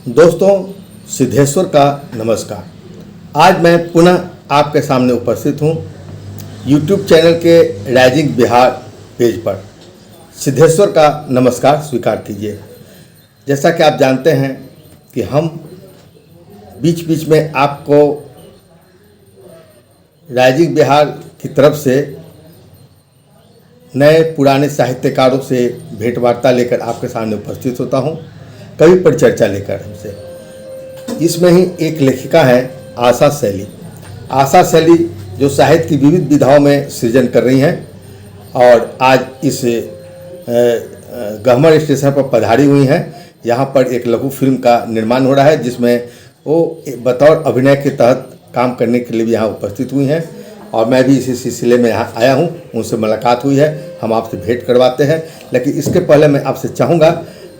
दोस्तों, सिद्धेश्वर का नमस्कार। आज मैं पुनः आपके सामने उपस्थित हूँ YouTube चैनल के राइजिंग बिहार पेज पर। सिद्धेश्वर का नमस्कार स्वीकार कीजिए। जैसा कि आप जानते हैं कि हम बीच बीच में आपको राइजिंग बिहार की तरफ से नए पुराने साहित्यकारों से भेंट वार्ता लेकर आपके सामने उपस्थित होता हूँ, कवि परिचर्चा लेकर हमसे। इसमें ही एक लेखिका है आशा शैली। आशा शैली जो साहित्य की विविध विधाओं में सृजन कर रही हैं और आज इस गहमर स्टेशन पर पधारी हुई हैं। यहाँ पर एक लघु फिल्म का निर्माण हो रहा है जिसमें वो बतौर अभिनय के तहत काम करने के लिए भी यहाँ उपस्थित हुई हैं और मैं भी इसी सिलसिले में यहाँ आया हूँ। उनसे मुलाकात हुई है, हम आपसे भेंट करवाते हैं। लेकिन इसके पहले मैं आपसे चाहूँगा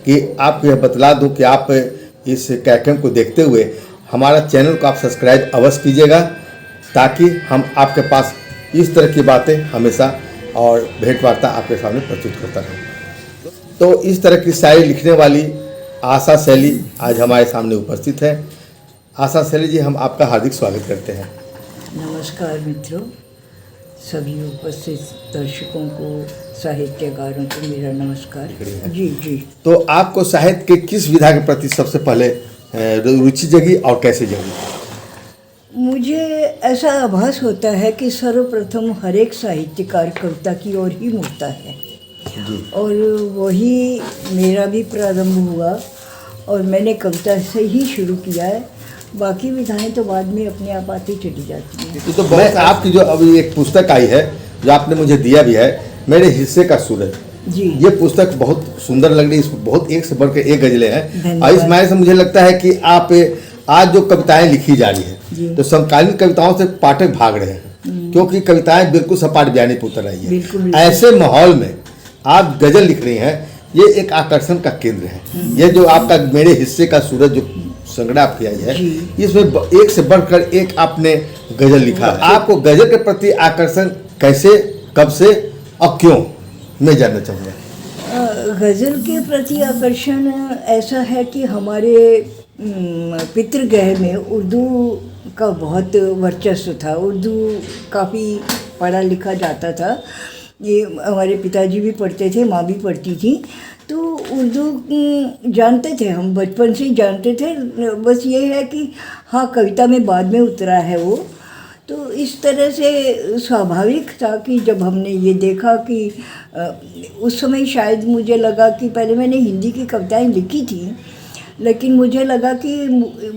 कि आप यह बतला दूँ कि आप इस कार्यक्रम को देखते हुए हमारा चैनल को आप सब्सक्राइब अवश्य कीजिएगा, ताकि हम आपके पास इस तरह की बातें हमेशा और भेंट वार्ता आपके सामने प्रस्तुत करता रहूँ। तो इस तरह की शायरी लिखने वाली आशा शैली आज हमारे सामने उपस्थित है। आशा शैली जी, हम आपका हार्दिक स्वागत करते हैं। नमस्कार मित्रों, सभी उपस्थित दर्शकों को, साहित्यकारों को मेरा नमस्कार। जी जी। तो आपको साहित्य के किस विधा के प्रति सबसे पहले रुचि जगी और कैसे जगी? मुझे ऐसा आभास होता है कि सर्वप्रथम हर एक साहित्यकार कविता की ओर ही मुड़ता है और वही मेरा भी प्रारंभ हुआ और मैंने कविता से ही शुरू किया है। बाकी विधाएं तो बाद में अपने आप आती चली जाती हैं। तो मैं आपकी जो अभी एक पुस्तक आई है जो आपने मुझे दिया भी है, मेरे हिस्से का सूरज जी, ये पुस्तक बहुत सुंदर लग रही है। इसमें बहुत एक से बढ़ के एक गजलें हैं और इस मायने से मुझे लगता है कि आप आज जो कविताएं लिखी जा रही है तो समकालीन कविताओं से पाठक भाग रहे हैं, क्योंकि कविताएं बिल्कुल सपाट बयानी पर उतर रही है। ऐसे माहौल में आप गजल लिख रही हैं, ये एक आकर्षण का केंद्र है। ये जो आपका मेरे हिस्से का सूरज जो संग्रह आपकी आई है, इसमें एक से बढ़कर एक आपने गजल लिखा है। आपको गजल के प्रति आकर्षण कैसे, कब से और क्यों, मैं जानना चाहूँगा। गज़ल के प्रति आकर्षण ऐसा है कि हमारे पितृगृह में उर्दू का बहुत वर्चस्व था। उर्दू काफ़ी पढ़ा लिखा जाता था। ये हमारे पिताजी भी पढ़ते थे, माँ भी पढ़ती थी, तो उर्दू जानते थे, हम बचपन से ही जानते थे। बस ये है कि हाँ, कविता में बाद में उतरा है वो। तो इस तरह से स्वाभाविक था कि जब हमने ये देखा कि उस समय शायद मुझे लगा कि पहले मैंने हिंदी की कविताएं लिखी थी, लेकिन मुझे लगा कि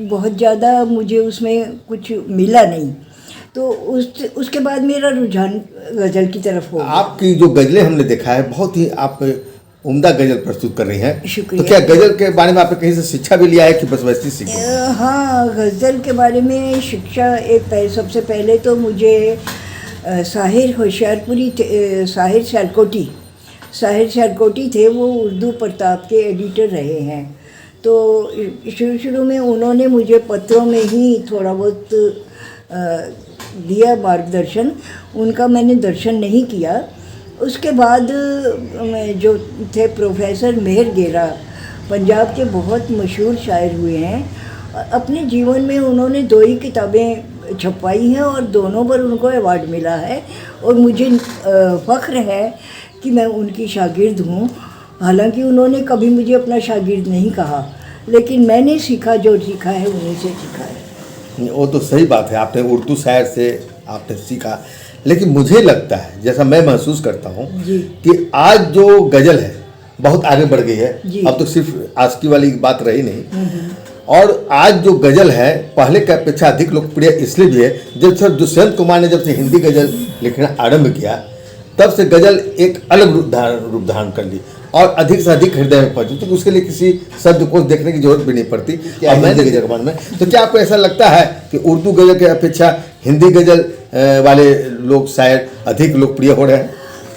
बहुत ज़्यादा मुझे उसमें कुछ मिला नहीं। तो उसके बाद मेरा रुझान गज़ल की तरफ हो। आपकी जो गज़लें हमने देखा है, बहुत ही आप उम्दा गज़ल प्रस्तुत कर रही हैं। शुक्रिया। तो क्या गज़ल के बारे में आपने कहीं से शिक्षा भी लिया है कि बस वैसे ही सीखी? हाँ, गज़ल के बारे में शिक्षा सबसे पहले तो मुझे साहिर होशियारपुरी साहिर सियालकोटी थे। वो उर्दू प्रताप के एडिटर रहे हैं। तो शुरू में उन्होंने मुझे पत्रों में ही थोड़ा बहुत दिया मार्गदर्शन, उनका मैंने दर्शन नहीं किया। उसके बाद जो थे प्रोफेसर मेहर गेरा, पंजाब के बहुत मशहूर शायर हुए हैं। अपने जीवन में उन्होंने 2 ही किताबें छपवाई हैं और दोनों पर उनको अवार्ड मिला है और मुझे फ़ख्र है कि मैं उनकी शागिर्द हूँ। हालांकि उन्होंने कभी मुझे अपना शागिर्द नहीं कहा, लेकिन मैंने सीखा, जो सीखा है उन्हीं से सीखा है। वो तो सही बात है, आपने उर्दू शायर से आपने सीखा। लेकिन मुझे लगता है, जैसा मैं महसूस करता हूँ कि आज जो गज़ल है बहुत आगे बढ़ गई है। अब तो सिर्फ आशिकी वाली बात रही नहीं, और आज जो गज़ल है पहले की अपेक्षा अधिक लोकप्रिय इसलिए भी है, जब सर दुष्यंत कुमार ने जब से हिंदी गज़ल लिखना आरंभ किया, तब से गज़ल एक अलग रूप धारण कर ली और अधिक से अधिक हृदय में पहुंची। तो उसके लिए किसी शब्दकोश देखने की जरूरत भी नहीं पड़ती। जबान में तो क्या आपको ऐसा लगता है कि उर्दू गज़ल की अपेक्षा हिंदी गज़ल वाले लोग शायद अधिक लोकप्रिय हो रहे हैं?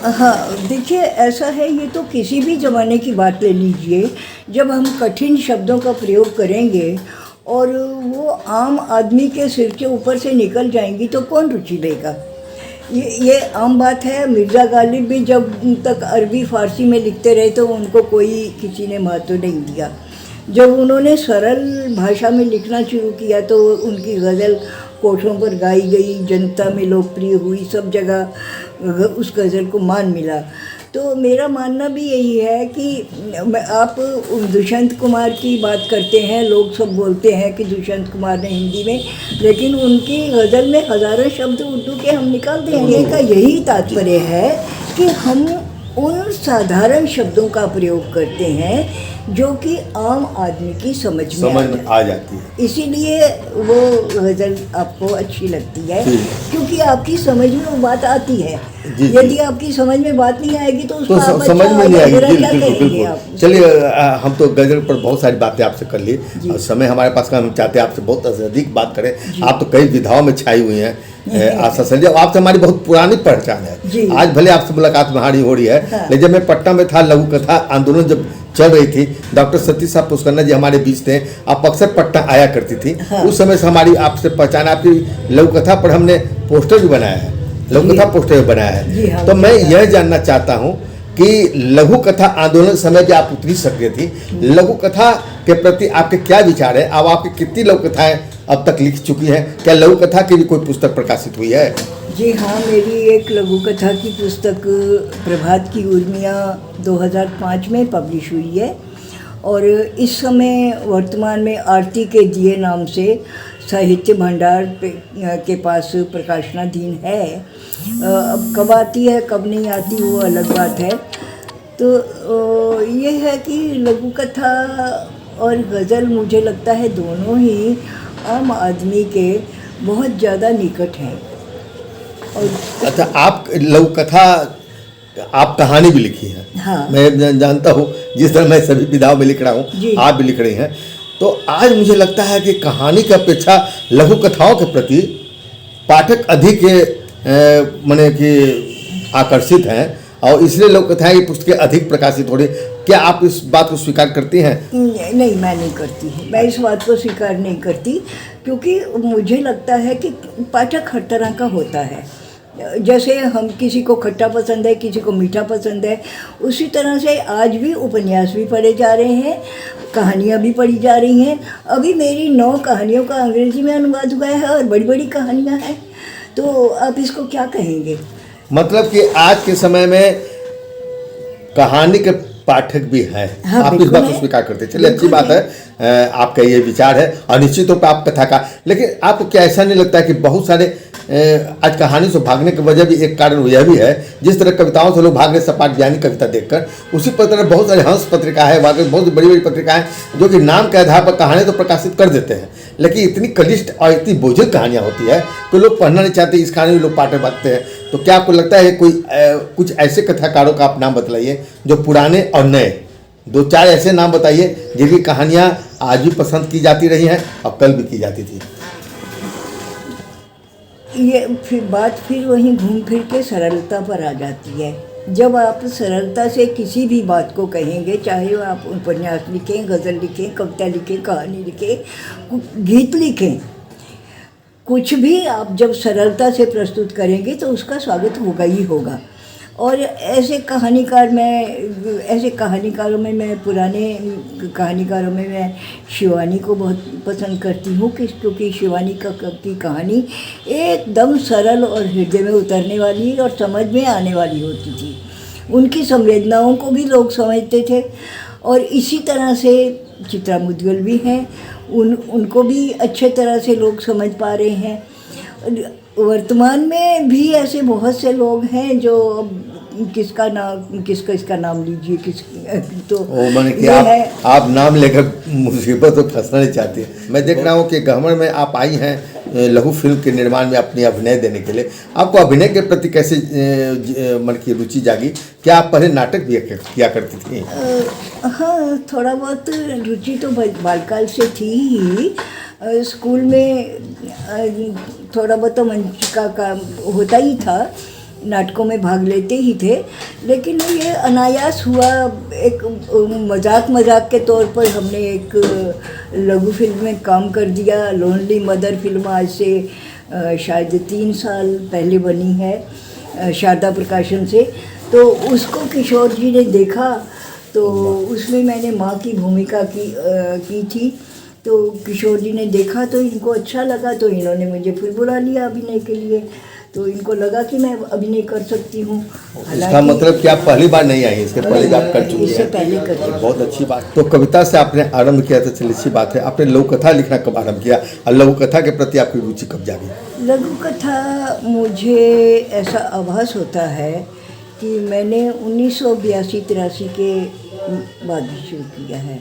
हाँ, देखिए ऐसा है, ये तो किसी भी ज़माने की बात ले लीजिए। जब हम कठिन शब्दों का प्रयोग करेंगे और वो आम आदमी के सिर के ऊपर से निकल जाएंगी तो कौन रुचि लेगा। ये आम बात है। मिर्ज़ा गालिब भी जब तक अरबी फ़ारसी में लिखते रहे तो उनको कोई किसी ने महत्व नहीं दिया। जब उन्होंने सरल भाषा में लिखना शुरू किया तो उनकी गज़ल कोठों पर गाई गई, जनता में लोकप्रिय हुई, सब जगह उस गज़ल को मान मिला। तो मेरा मानना भी यही है कि आप दुष्यंत कुमार की बात करते हैं, लोग सब बोलते हैं कि दुष्यंत कुमार ने हिंदी में, लेकिन उनकी गज़ल में हज़ारों शब्द उर्दू के हम निकाल देंगे का यही तात्पर्य है कि हम उन साधारण शब्दों का प्रयोग करते हैं जो कि आम आदमी की समझ में आ जाती है। इसीलिए वो गज़ल आपको अच्छी लगती है क्योंकि आपकी समझ में वो बात आती है। यदि आपकी समझ में बात नहीं आएगी तो उसको आप समझ में नहीं आएगी। बिल्कुल। चलिए, हम तो गज़ल पर बहुत सारी बातें आपसे कर ली और समय हमारे पास का, हम चाहते हैं आपसे बहुत अधिक बात करें। आप तो कई विधाओं में छाई हुई हैं आशा संजय, आपसे हमारी बहुत पुरानी पहचान है। आज भले आपसे मुलाकात हमारी हो रही है, लेकिन जब मैं पटना में था, लघु कथा आंदोलन जब चल रही थी, डॉक्टर सतीश साहब पुष्करना जी हमारे बीच थे, आप अक्सर पटना आया करती थी। उस समय से हमारी आपसे पहचान, आपकी लघु कथा पर हमने पोस्टर भी बनाया है, लघु कथा पोस्टर भी बनाया है। तो मैं यह जानना चाहता हूँ कि लघु कथा आंदोलन समय की आप उतनी सक्रिय थी, लघु कथा के प्रति आपके क्या विचार है? अब आपकी कितनी लघु कथाएं अब तक लिख चुकी हैं? क्या लघु कथा की भी कोई पुस्तक प्रकाशित हुई है? जी हाँ, मेरी एक लघु कथा की पुस्तक प्रभात की उर्मियाँ 2005 में पब्लिश हुई है और इस समय वर्तमान में आरती के दिए नाम से साहित्य भंडार के पास प्रकाशनाधीन है। अब कब आती है कब नहीं आती वो अलग बात है। तो ये है कि लघु कथा और गज़ल मुझे लगता है दोनों ही आम आदमी के बहुत ज़्यादा निकट हैं। और अच्छा, आप लघु कथा, आप कहानी भी लिखी है। हाँ। मैं जानता हूँ, जिस तरह मैं सभी विधाओं में लिख रहा हूँ, आप भी लिख रही हैं। तो आज मुझे लगता है कि कहानी की अपेक्षा लघु कथाओं के प्रति पाठक अधिक माने कि आकर्षित हैं और इसलिए लघु कथाएं की पुस्तकें अधिक प्रकाशित हो रही। क्या आप इस बात को स्वीकार करती हैं? नहीं, मैं नहीं करती। मैं इस बात को स्वीकार नहीं करती क्योंकि मुझे लगता है कि पाठक हर तरह का होता है। जैसे हम किसी को खट्टा पसंद है, किसी को मीठा पसंद है, उसी तरह से आज भी उपन्यास भी पढ़े जा रहे हैं, कहानियाँ भी पढ़ी जा रही हैं। अभी मेरी 9 कहानियों का अंग्रेजी में अनुवाद हुआ है और बड़ी बड़ी कहानियाँ हैं। तो आप इसको क्या कहेंगे? मतलब कि आज के समय में कहानी के पाठक भी हैं। हाँ, आप इस बात को स्वीकार करते हैं। चलिए, अच्छी बात है, आपका ये विचार है और निश्चित तौर पर आप कथा का। लेकिन आपको क्या ऐसा नहीं लगता है कि बहुत सारे आज कहानी से भागने की वजह भी एक कारण यह भी है, जिस तरह कविताओं से लोग भाग रहे सपाट ज्ञानी कविता देखकर, उसी तरह बहुत सारे हंस पत्रिका है, बहुत बड़ी बड़ी पत्रिकाएं जो कि नाम के आधार पर कहानी तो प्रकाशित कर देते हैं, लेकिन इतनी क्लिष्ट और इतनी बोझिल कहानियाँ होती है कि लोग पढ़ना नहीं चाहते, इस कहानी में लोग पाठक भागते हैं। तो क्या आपको लगता है कोई कुछ ऐसे कथाकारों का आप नाम बतलाइए जो पुराने और नए, 2-4 ऐसे नाम बताइए जिनकी कहानियाँ आज भी पसंद की जाती रही हैं और कल भी की जाती थी? ये फिर वहीं घूम फिर के सरलता पर आ जाती है। जब आप सरलता से किसी भी बात को कहेंगे, चाहे वो आप उपन्यास लिखें, गज़ल लिखें, कविता लिखें, कहानी लिखें, गीत लिखें, कुछ भी आप जब सरलता से प्रस्तुत करेंगे तो उसका स्वागत होगा ही होगा। और ऐसे कहानीकारों में मैं पुराने कहानीकारों में मैं शिवानी को बहुत पसंद करती हूँ क्योंकि शिवानी की कहानी एकदम सरल और हृदय में उतरने वाली और समझ में आने वाली होती थी। उनकी संवेदनाओं को भी लोग समझते थे और इसी तरह से चित्रा मुद्गल भी हैं, उनको भी अच्छे तरह से लोग समझ पा रहे हैं। वर्तमान में भी ऐसे बहुत से लोग हैं जो इसका नाम लीजिए तो मैंने कि आप नाम लेकर मुसीबत तो फंसना नहीं चाहती। मैं देख रहा हूँ कि गहमर में आप आई हैं लघु फिल्म के निर्माण में अपनी अभिनय देने के लिए। आपको अभिनय के प्रति कैसे मन की रुचि जागी? क्या आप पहले नाटक भी किया करती थी? हाँ, थोड़ा बहुत रुचि तो बालकाल से थी ही। स्कूल में थोड़ा बहुत तो मंच का काम होता ही था, नाटकों में भाग लेते ही थे, लेकिन ये अनायास हुआ। एक मजाक के तौर पर हमने एक लघु फिल्म में काम कर दिया। लोनली मदर फिल्म आज से शायद 3 साल पहले बनी है शारदा प्रकाशन से। तो उसको किशोर जी ने देखा तो उसमें मैंने माँ की भूमिका की थी। तो किशोर जी ने देखा तो इनको अच्छा लगा, तो इन्होंने मुझे फिर बुला लिया अभिनय के लिए। तो इनको लगा कि मैं अभिनय कर सकती हूँ। इसका मतलब कि आप पहली बार नहीं आई, इसके पहले भी आप कर चुकी हैं? इससे पहले कर चुकी। बहुत अच्छी बात। तो कविता से आपने आरंभ किया, तो चलिए अच्छी बात है। आपने लघु कथा लिखना कब आरंभ किया और लघु कथा के प्रति आपकी रुचि कब जागी? लघु कथा मुझे ऐसा आभास होता है कि मैंने 1982-83 के बाद भी शुरू किया है।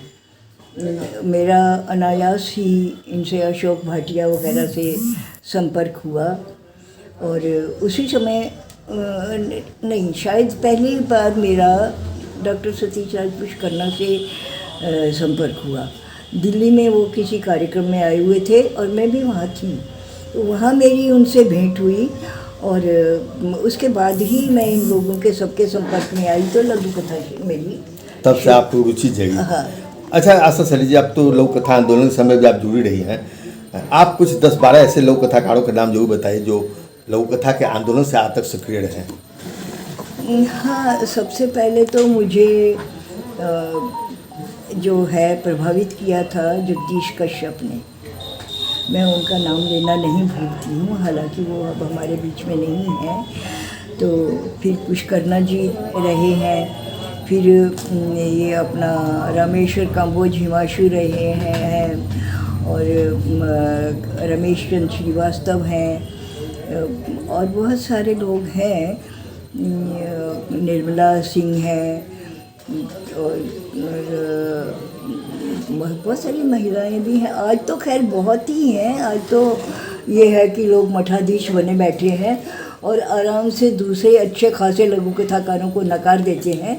मेरा अनायास ही इनसे अशोक भाटिया वगैरह से संपर्क हुआ, और उसी समय नहीं, शायद पहली बार मेरा डॉक्टर सतीश राजपुष्करना से संपर्क हुआ। दिल्ली में वो किसी कार्यक्रम में आए हुए थे और मैं भी वहाँ थी, तो वहाँ मेरी उनसे भेंट हुई, और उसके बाद ही मैं इन लोगों के सबके संपर्क में आई, तो लघु कथा मेरी तब से आपको रुचि जगी। हाँ। अच्छा आशा सैली जी, आप तो लघु कथा आंदोलन के समय भी आप जुड़ी रही हैं। आप कुछ 10-12 ऐसे लघु कथाकारों के नाम जरूर बताइए जो लघु कथा के आंदोलन से आज तक सक्रिय रहे हैं। हाँ, सबसे पहले तो मुझे जो है प्रभावित किया था जगदीश कश्यप ने। मैं उनका नाम लेना नहीं भूलती हूँ, हालांकि वो अब हमारे बीच में नहीं है। तो फिर पुष्करना जी रहे हैं, फिर ये अपना रामेश्वर काम्बोज हिमांशु रहे हैं, और रमेश चंद्र श्रीवास्तव हैं, और बहुत सारे लोग हैं, निर्मला सिंह हैं, और बहुत सारी महिलाएं भी हैं। आज तो खैर बहुत ही हैं, आज तो ये है कि लोग मठाधीश बने बैठे हैं और आराम से दूसरे अच्छे खासे लघु कथाकारों को नकार देते हैं।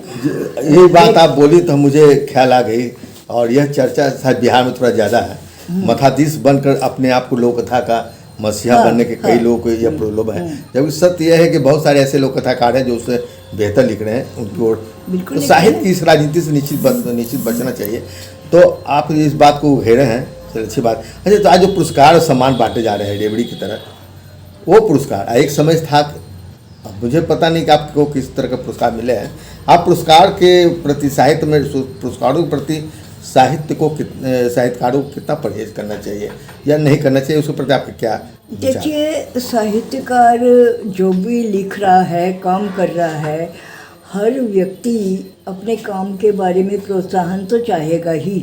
ये बात आप बोली तो मुझे ख्याल आ गई, और यह चर्चा शायद बिहार में थोड़ा ज़्यादा है। मठाधीश बनकर अपने आप को लोक कथा का मसीहा बनने के कई लोगों को यह प्रलोभ है, जबकि सत्य यह है कि बहुत सारे ऐसे लोक कथाकार हैं जो उससे बेहतर लिख रहे हैं। उनकी ओर तो साहित्य की इस राजनीति से निश्चित बचना चाहिए। तो आप इस बात को घेरे हैं, चलिए अच्छी बात। अच्छा, तो आज जो पुरस्कार और सम्मान बांटे जा रहे हैं रेवड़ी की तरह, वो पुरस्कार एक समय था, अब मुझे पता नहीं कि आपको किस तरह का पुरस्कार मिले हैं। आप पुरस्कार के प्रति, साहित्य में पुरस्कारों के प्रति साहित्यकारों को कितना परहेज करना चाहिए या नहीं करना चाहिए, उसके प्रति आपके क्या? देखिए, साहित्यकार जो भी लिख रहा है, काम कर रहा है, हर व्यक्ति अपने काम के बारे में प्रोत्साहन तो चाहेगा ही।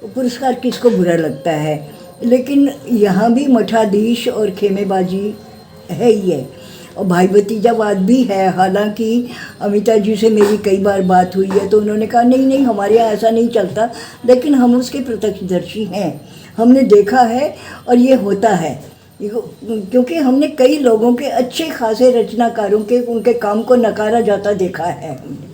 पुरस्कार किसको बुरा लगता है, लेकिन यहाँ भी मठाधीश और खेमेबाजी है ही है, और भाई भतीजावाद भी है। हालांकि अमिता जी से मेरी कई बार बात हुई है, तो उन्होंने कहा नहीं हमारे यहाँ ऐसा नहीं चलता, लेकिन हम उसके प्रत्यक्षदर्शी हैं, हमने देखा है और ये होता है, क्योंकि हमने कई लोगों के अच्छे खासे रचनाकारों के उनके काम को नकारा जाता देखा है हमने।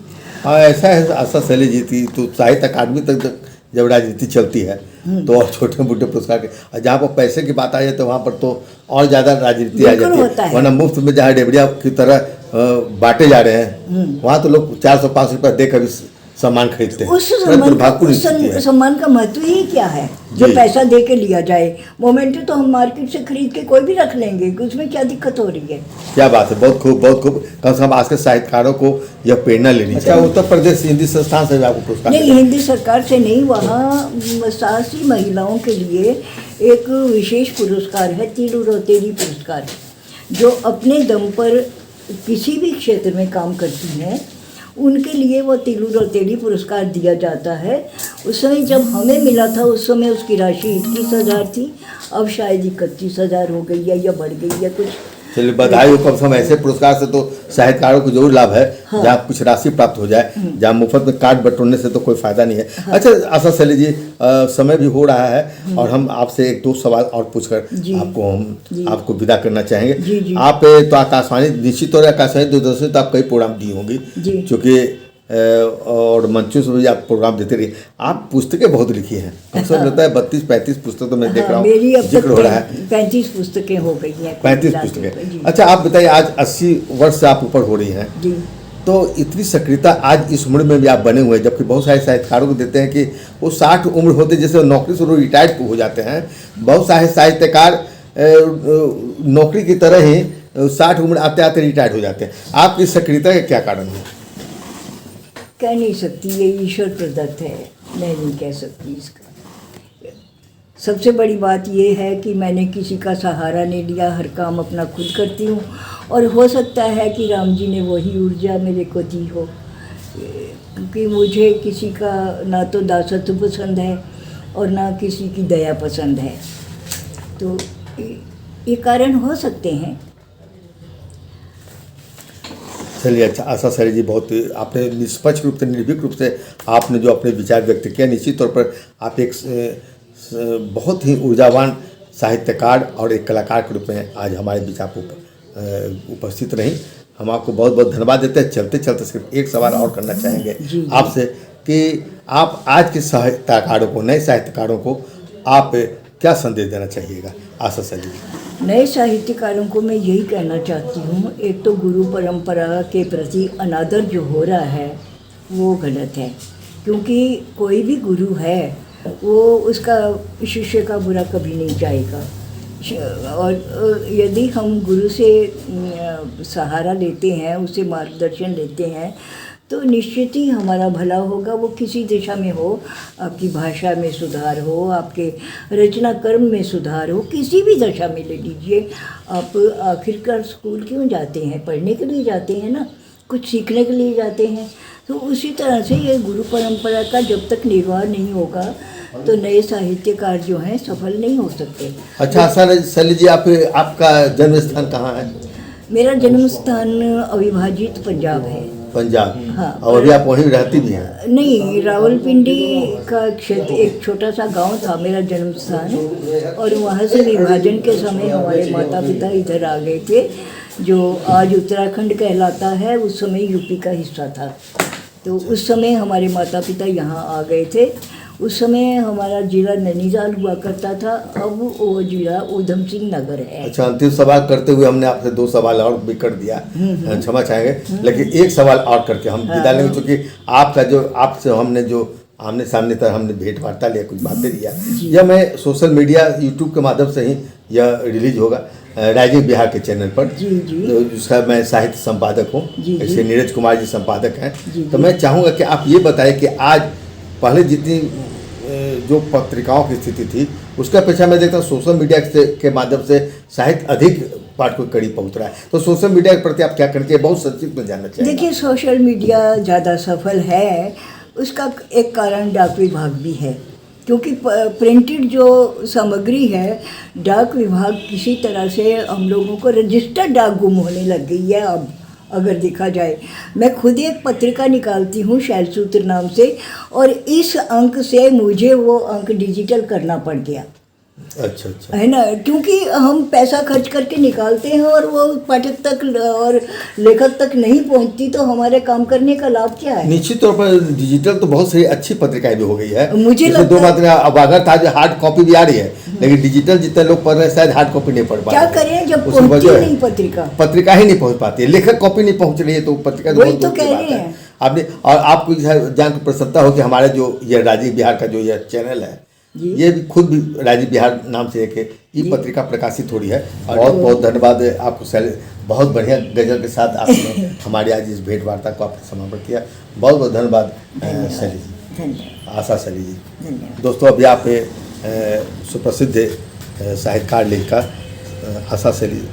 हाँ, ऐसा है आशा सैली जी थी, तो साहित्य अकादमी तक जब राजनीति चलती है तो और छोटे मोटे पुरस्कार के, और जहाँ पर पैसे की बात आ जाए तो वहाँ पर तो और ज़्यादा राजनीति आ जाती है। वरना मुफ्त में जहाँ डेबड़िया की तरह बांटे जा रहे हैं, वहाँ तो लोग 400-500 रुपये देकर सम्मान खरीदते हैं। उस सम्मान का महत्व ही क्या है जो पैसा दे के लिया जाए? मोमेंटो तो हम मार्केट से खरीद के कोई भी रख लेंगे, उसमें क्या दिक्कत हो रही है? क्या बात है, बहुत खूब बहुत खूब। कम से कम आज के साहित्यकारों को यह प्रेरणा लेनी चाहिए। उत्तर प्रदेश हिंदी संस्थान से आपको पुरस्कार? नहीं, हिंदी सरकार से नहीं, वहाँ साहसी महिलाओं के लिए एक विशेष पुरस्कार है, तिरु रोतेरी पुरस्कार, जो अपने दम पर किसी भी क्षेत्र में काम करती हैं, उनके लिए वो तिलू रोतेड़ी पुरस्कार दिया जाता है। उस समय जब हमें मिला था, उस समय उसकी राशि 21,000 थी, अब शायद 31,000 हो गई है या बढ़ गई है कुछ। चलिए बधाई हो। कम से कम ऐसे पुरस्कार से तो साहित्यकारों को जरूर लाभ है। हाँ। जहाँ कुछ राशि प्राप्त हो जाए, जहाँ मुफ्त में कार्ड बटोरने से तो कोई फायदा नहीं है। हाँ। अच्छा आशा सैली जी, समय भी हो रहा है और हम आपसे 1-2 सवाल और पूछकर आपको विदा करना चाहेंगे। जी। आप तो आकाशवाणी, निश्चित तौर पर आकाशवाणी दूरदर्शन तो आप कई प्रोग्राम दी होंगी, क्योंकि और मंचों से भी आप प्रोग्राम देते रहिए। आप पुस्तकें बहुत लिखी हैं, अक्सर लगता है 32-35 पुस्तक तो मैं देख रहा हूँ, मेरी अब तक हो रहा है 35 पुस्तकें हो गई हैं। 35 पुस्तकें। अच्छा आप बताइए, आज 80 वर्ष से आप ऊपर हो रही हैं, तो इतनी सक्रियता आज इस उम्र में भी आप बने हुए हैं, जबकि बहुत सारे साहित्यकारों को देते हैं कि वो 60 उम्र होते जैसे नौकरी से रिटायर्ड हो जाते हैं। बहुत सारे साहित्यकार नौकरी की तरह ही 60 उम्र आते आते रिटायर्ड हो जाते हैं। आपकी सक्रियता का क्या कारण है? कह नहीं सकती, ये ईश्वर प्रदत्त है, मैं नहीं कह सकती इसका। सबसे बड़ी बात ये है कि मैंने किसी का सहारा नहीं लिया, हर काम अपना खुद करती हूँ, और हो सकता है कि राम जी ने वही ऊर्जा मेरे को दी हो, क्योंकि मुझे किसी का ना तो दासत्व पसंद है और ना किसी की दया पसंद है, तो ये कारण हो सकते हैं। चलिए, अच्छा आशा सर जी, बहुत आपने निष्पक्ष रूप से, निर्भीक रूप से आपने जो अपने विचार व्यक्त किया, निश्चित तौर पर आप एक बहुत ही ऊर्जावान साहित्यकार और एक कलाकार के रूप में आज हमारे बीच आप उपस्थित रहीं। हम आपको बहुत बहुत धन्यवाद देते हैं। चलते चलते सिर्फ एक सवाल और करना चाहेंगे आपसे कि आप आज के साहित्यकारों को, नए साहित्यकारों को आप क्या संदेश देना चाहिएगा? आशा सर जी। नए साहित्यकारों को मैं यही कहना चाहती हूँ, एक तो गुरु परंपरा के प्रति अनादर जो हो रहा है वो गलत है, क्योंकि कोई भी गुरु है वो उसका शिष्य का बुरा कभी नहीं चाहेगा, और यदि हम गुरु से सहारा लेते हैं, उससे मार्गदर्शन लेते हैं, तो निश्चित ही हमारा भला होगा। वो किसी दिशा में हो, आपकी भाषा में सुधार हो, आपके रचना कर्म में सुधार हो, किसी भी दशा में ले लीजिए। आप आखिरकार स्कूल क्यों जाते हैं? पढ़ने के लिए जाते हैं ना, कुछ सीखने के लिए जाते हैं। तो उसी तरह से ये गुरु परंपरा का जब तक निर्वाह नहीं होगा तो नए साहित्यकार जो हैं सफल नहीं हो सकते। अच्छा सैली जी, आपका जन्म स्थान कहाँ है? मेरा जन्म स्थान अविभाजित पंजाब है। पंजाब? हाँ। और अभी आप वहीं रहती भी हैं? नहीं, रावलपिंडी का क्षेत्र, एक छोटा सा गांव था मेरा जन्म स्थान, और वहाँ से विभाजन के समय हमारे माता पिता इधर आ गए थे। जो आज उत्तराखंड कहलाता है उस समय यूपी का हिस्सा था। तो उस समय हमारे माता पिता यहाँ आ गए थे। उस समय हमारा जिला नैनीताल हुआ करता था, अब वो जिला ऊधम सिंह नगर है। अच्छा, अंतिम सवाल करते हुए हमने आपसे 2 सवाल और भी कर दिया, क्षमा चाहेंगे, लेकिन एक सवाल और करके हम विदा लेंगे, क्योंकि आपका जो आपसे हमने जो आमने सामने तरह हमने भेंट वार्ता लिया, कुछ बातें लिया, यह मैं सोशल मीडिया यूट्यूब के माध्यम से ही यह रिलीज होगा राजीव बिहार के चैनल पर, तो जिसका मैं साहित्य संपादक हूँ, ऐसे नीरज कुमार जी संपादक हैं। तो मैं चाहूँगा कि आप ये बताएं कि आज पहले जितनी जो पत्रिकाओं की स्थिति थी उसका अपेक्षा मैं देखता हूँ सोशल मीडिया के माध्यम से साहित्य अधिक पाठकों के करीब पहुँच रहा है, तो सोशल मीडिया के प्रति आप क्या करना चाहिए? बहुत संक्षिप्त में जानना चाहिए। देखिए, सोशल मीडिया ज़्यादा सफल है, उसका एक कारण डाक विभाग भी है, क्योंकि प्रिंटेड जो सामग्री है, डाक विभाग किसी तरह से हम लोगों को रजिस्टर्ड डाक गुम होने लग गई है। अब अगर देखा जाए, मैं खुद एक पत्रिका निकालती हूँ शैलसूत्र नाम से, और इस अंक से मुझे वो अंक डिजिटल करना पड़ गया। अच्छा अच्छा, है ना, क्योंकि हम पैसा खर्च करके निकालते हैं और वो पाठक तक और लेखक तक नहीं पहुंचती, तो हमारे काम करने का लाभ क्या है? निश्चित तौर पर डिजिटल तो बहुत सारी अच्छी पत्रिकाएं भी हो गई है। मुझे लगता दो मात्रा अब अगर था जो हार्ड कॉपी भी आ रही है, लेकिन डिजिटल जितने लोग पढ़ रहे हैं शायद हार्ड कॉपी नहीं पढ़ पा रहे। क्या करें जब पहुंची नहीं पत्रिका ही नहीं पहुंच पाती है, लेखक कॉपी नहीं पहुंच रही है, तो पत्रिका वही तो कह रहे हैं आपने। और आपको जान कर प्रसन्नता हो कि हमारे जो ये राजीव बिहार का जो यह चैनल है, ये भी खुद भी राजीव बिहार नाम से एक ई पत्रिका प्रकाशित हो रही है। और बहुत बहुत धन्यवाद आपको सैली, बहुत बढ़िया गजल के साथ आपने हमारी आज इस भेंट वार्ता को आपने समापन किया। बहुत बहुत धन्यवाद सैली जी, आशा सैली जी। दोस्तों, अभी आप सुप्रसिद्ध साहित्यकार लेखिका आशा सैली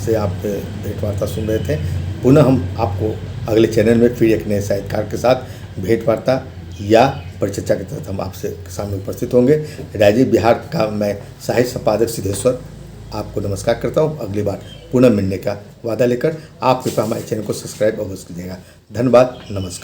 से आप भेंट वार्ता सुन रहे थे। पुनः हम आपको अगले चैनल में फिर एक नए साहित्यकार के साथ भेंट वार्ता या परिचर्चा के तहत हम आपसे सामने उपस्थित होंगे। राजीव बिहार का मैं साहित्य संपादक सिद्धेश्वर आपको नमस्कार करता हूँ। अगली बार पुनः मिलने का वादा लेकर आप कृपया हमारे चैनल को सब्सक्राइब अवश्य कीजिएगा। धन्यवाद, नमस्कार।